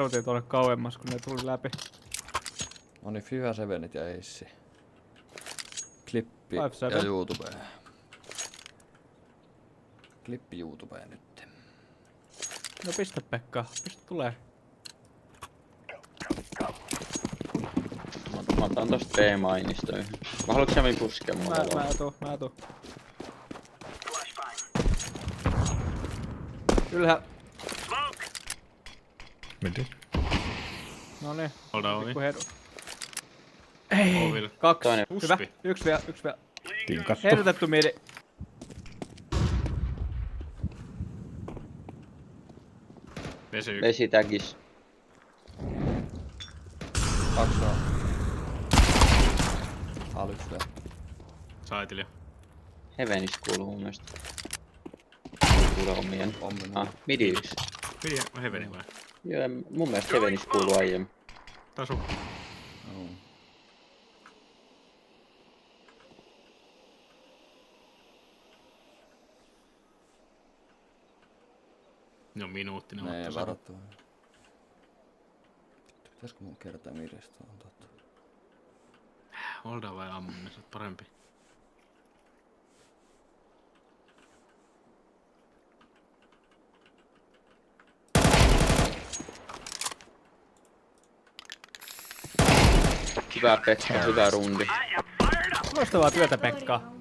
Joutiin tuolle kauemmas, kun ne tuli läpi. No niin, FIFA 7 ja Ace. Klippi 5-7. ja YouTube. Klippi YouTubeen nyt. No pistä Pekka, pistä tulee. Mä otan tosta B-mainista yhden. Mä haluatko sä puskea mua? Mä tuun. Ylhäällä. Midi. Noniin. Ollaan ovi. Pikku hedu. Ei. Oville. 2. Toinen. Hyvä. Yksi vielä. Tinkattu. Heidutettu midi. Vesi yksi. Vesitägis. 2 on. Alyks vielä. Saitili. Hevenis kuuluu mun mielestä. Kuule omien. Midi yksi. Midi on heveni vai? Joo, mun mielestä Hevenis kuuluu aiemmin. Taas on. No minuuttinen Ne ei ottaa varattu. Pitäisikö mun kertaa mirestä on totta? Oldaa vai ammumme, se on parempi. Hyvä Pekka, hyvä rundi. Loistavaa työtä Pekka.